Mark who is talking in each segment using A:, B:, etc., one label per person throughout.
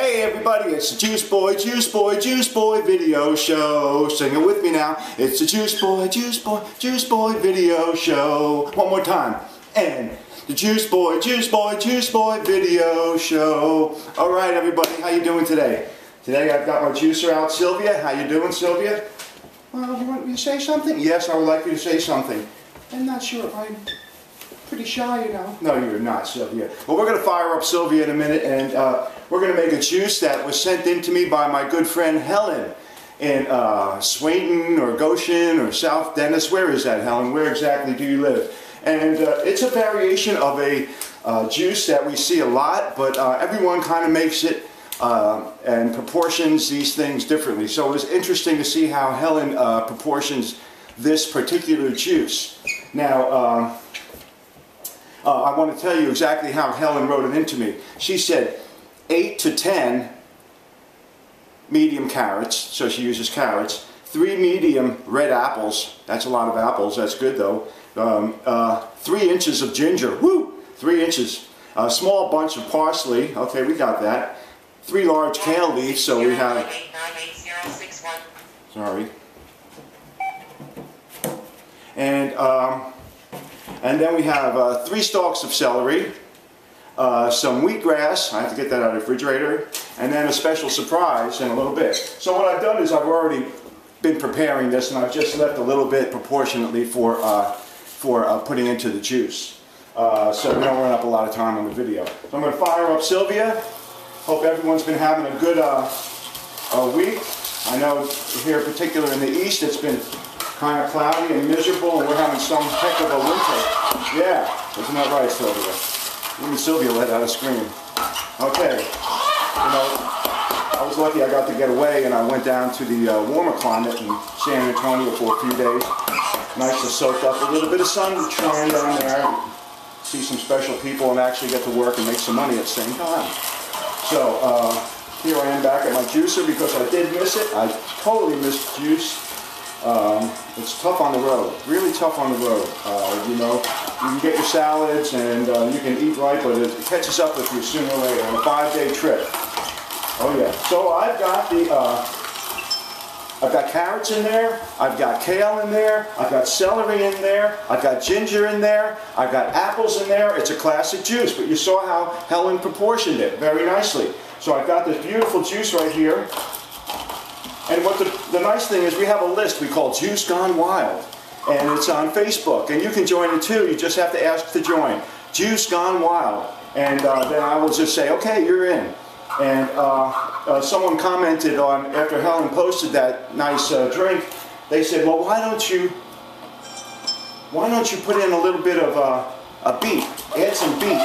A: Hey everybody, it's the JuiceBoi video show. Sing it with me now. It's the JuiceBoi video show. One more time. And the JuiceBoi video show. Alright everybody, how you doing today? Today I've got my juicer out, Sylvia. How you doing, Sylvia? Well, you want me to say something? Yes, I would like you to say something. I'm not sure if I'm pretty shy, you know. No, you're not, Sylvia. Well, we're going to fire up Sylvia in a minute, and we're going to make a juice that was sent in to me by my good friend Helen in Swainton or Goshen or South Dennis. Where is that, Helen? Where exactly do you live? And it's a variation of a juice that we see a lot, but everyone kind of makes it and proportions these things differently. So it was interesting to see how Helen proportions this particular juice. Now, I want to tell you exactly how Helen wrote it into me. She said 8 to 10 medium carrots, so she uses carrots, 3 medium red apples, that's a lot of apples, that's good though, 3 inches of ginger, woo, 3 inches, a small bunch of parsley, okay, we got that, 3 large kale leaves, so we have, sorry, and then we have 3 stalks of celery, some wheatgrass, I have to get that out of the refrigerator, and then a special surprise in a little bit. So what I've done is I've already been preparing this, and I've just left a little bit proportionately for putting into the juice. So we don't run up a lot of time on the video. So I'm going to fire up Sylvia. Hope everyone's been having a good week. I know here in particular in the east it's been kind of cloudy and miserable, and we're having some heck of a winter. Yeah, isn't that right, Sylvia? Even Sylvia let out a scream. Okay, you know, I was lucky I got to get away, and I went down to the warmer climate in San Antonio for a few days. Nice to soak up a little bit of sunshine down there, see some special people, and actually get to work and make some money at the same time. So here I am back at my juicer because I did miss it. I totally missed juice. It's tough on the road, really tough on the road. You know, you can get your salads and you can eat right, but it catches up with you sooner or later on a 5-day trip. Oh yeah. So I've got carrots in there, I've got kale in there, I've got celery in there, I've got ginger in there, I've got apples in there. It's a classic juice, but you saw how Helen proportioned it very nicely. So I've got this beautiful juice right here. And what the nice thing is, we have a list we call Juice Gone Wild, and it's on Facebook, and you can join it too. You just have to ask to join. Juice Gone Wild, and then I will just say, okay, you're in. And someone commented on, after Helen posted that nice drink, they said, well, why don't you put in a little bit of a beet, add some beet.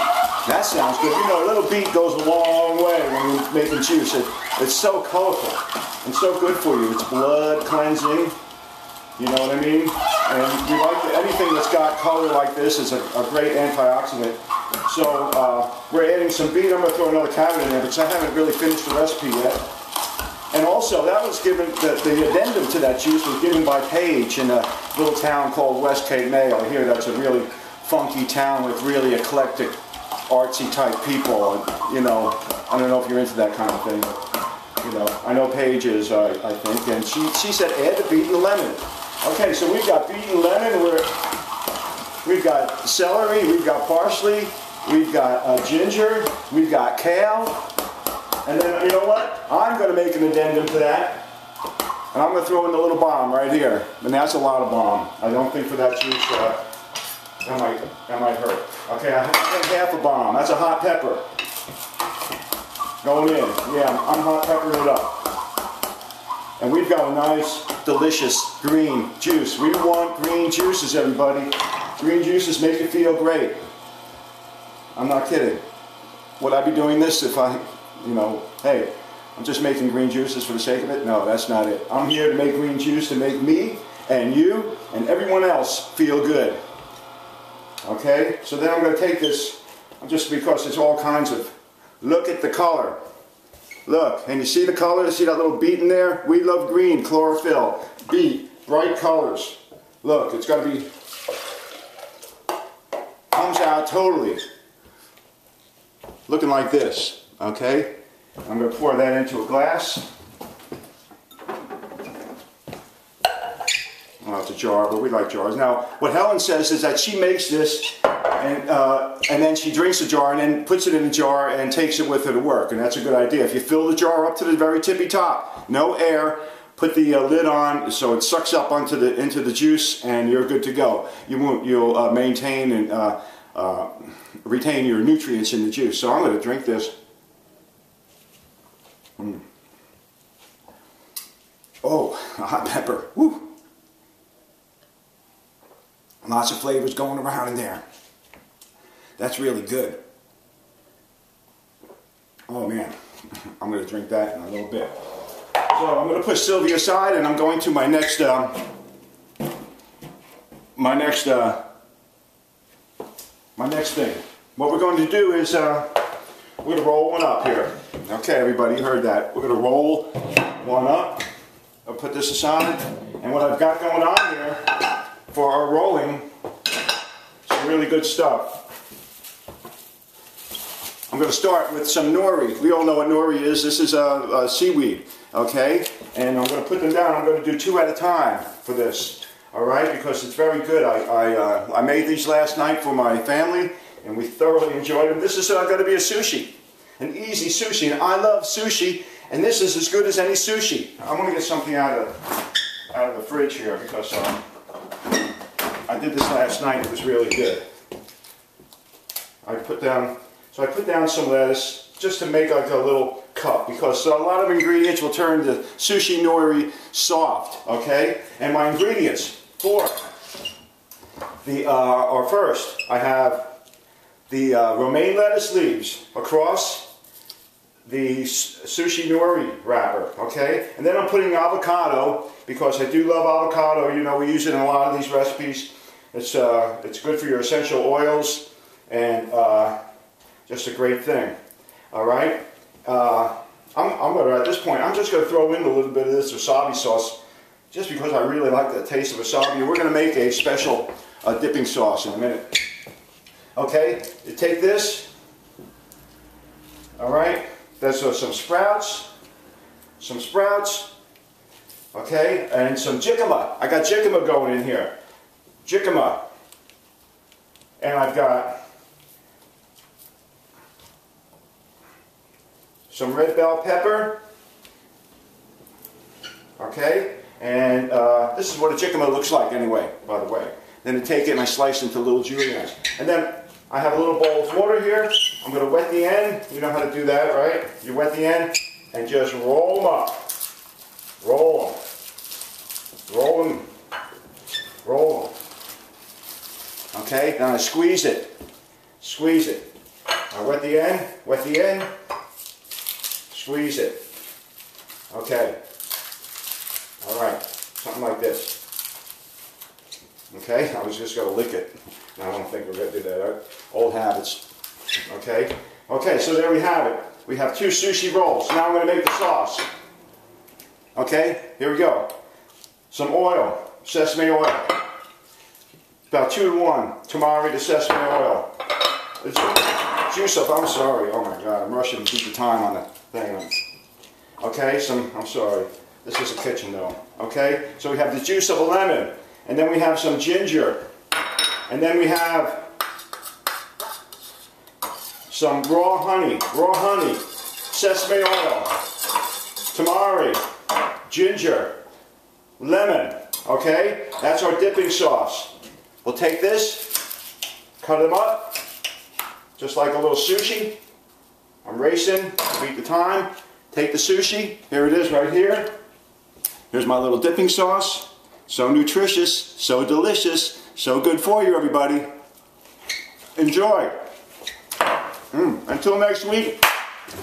A: That sounds good. You know, a little beet goes a long way when you're making juice. It's so colorful and so good for you. It's blood cleansing, you know what I mean? And we like anything that's got color like this is a great antioxidant. So we're adding some beet. I'm going to throw another carrot in there because I haven't really finished the recipe yet. And also, that was given, the addendum to that juice was given by Paige in a little town called West Cape May. I hear that's a really funky town with really eclectic, artsy type people. You know, I don't know if you're into that kind of thing, but, you know, I know Paige is, I think, and she said add the beet and the lemon. Okay, so we've got beet and lemon, we've got celery, we've got parsley, we've got ginger, we've got kale, and then, you know what? I'm going to make an addendum to that, and I'm going to throw in the little bomb right here, and that's a lot of bomb. I don't think for that juice, that might hurt. Okay, I have half a bomb. That's a hot pepper. Going in. Yeah, I'm hot peppering it up. And we've got a nice, delicious green juice. We want green juices, everybody. Green juices make you feel great. I'm not kidding. Would I be doing this if I, you know, hey, I'm just making green juices for the sake of it? No, that's not it. I'm here to make green juice to make me and you and everyone else feel good. Okay, so then I'm going to take this, just because it's all kinds of, look at the color. Look, and you see the color? See that little beet in there? We love green, chlorophyll, beet, bright colors. Look, it's got to be, comes out totally looking like this, okay? I'm going to pour that into a glass. Well, it's a jar, but we like jars. Now, what Helen says is that she makes this and then she drinks the jar and then puts it in a jar and takes it with her to work. And that's a good idea. If you fill the jar up to the very tippy top, no air, put the lid on so it sucks up into the juice, and you're good to go. You'll maintain and retain your nutrients in the juice. So I'm going to drink this. Oh, a hot pepper. Woo. Lots of flavors going around in there. That's really good. Oh man, I'm going to drink that in a little bit. So I'm going to put Sylvia aside, and I'm going to my next thing. What we're going to do is we're going to roll one up here. Okay, everybody, you heard that. We're going to roll one up. I'll put this aside, and what I've got going on here for our rolling, some really good stuff. I'm going to start with some nori. We all know what nori is. This is a seaweed, okay? And I'm going to put them down. I'm going to do 2 at a time for this, all right? Because it's very good. I made these last night for my family, and we thoroughly enjoyed them. This is going to be a sushi, an easy sushi, and I love sushi, and this is as good as any sushi. I'm going to get something out of the fridge here because I did this last night. It was really good. I put down some lettuce just to make like a little cup, because a lot of ingredients will turn the sushi nori soft, okay? And my ingredients for are first, I have the romaine lettuce leaves across the sushi nori wrapper, okay? And then I'm putting avocado, because I do love avocado. You know, we use it in a lot of these recipes. It's good for your essential oils, and just a great thing. All right. I'm gonna, at this point, I'm just gonna throw in a little bit of this wasabi sauce, just because I really like the taste of wasabi. We're gonna make a special dipping sauce in a minute. Okay. You take this. All right. There's some sprouts. Okay, and some jicama. I got jicama going in here. Jicama. And I've got some red bell pepper, okay, and this is what a jicama looks like anyway, by the way. Then I take it and I slice into little juliennes. And then I have a little bowl of water here. I'm going to wet the end. You know how to do that, right? You wet the end and just roll them up. Roll them. Roll them. Roll them. Okay, then I squeeze it. Squeeze it. I wet the end. Wet the end. Squeeze it. Okay. All right. Something like this. Okay. I was just going to lick it. I don't think we're going to do that. Old habits. Okay. Okay. So there we have it. We have 2 sushi rolls. Now I'm going to make the sauce. Okay. Here we go. Some oil. Sesame oil. About 2 to 1. Tamari to sesame oil. It's juice up. I'm sorry. Oh my God. I'm rushing to keep the time on the thing. Okay. I'm sorry. This is a kitchen though. Okay. So we have the juice of a lemon. And then we have some ginger. And then we have some raw honey, sesame oil, tamari, ginger, lemon, okay? That's our dipping sauce. We'll take this, cut them up, just like a little sushi. I'm racing, beat the time. Take the sushi, here it is right here. Here's my little dipping sauce. So nutritious, so delicious, so good for you, everybody. Enjoy. Until next week,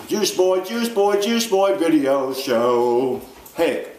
A: JuiceBoi video show. Hey.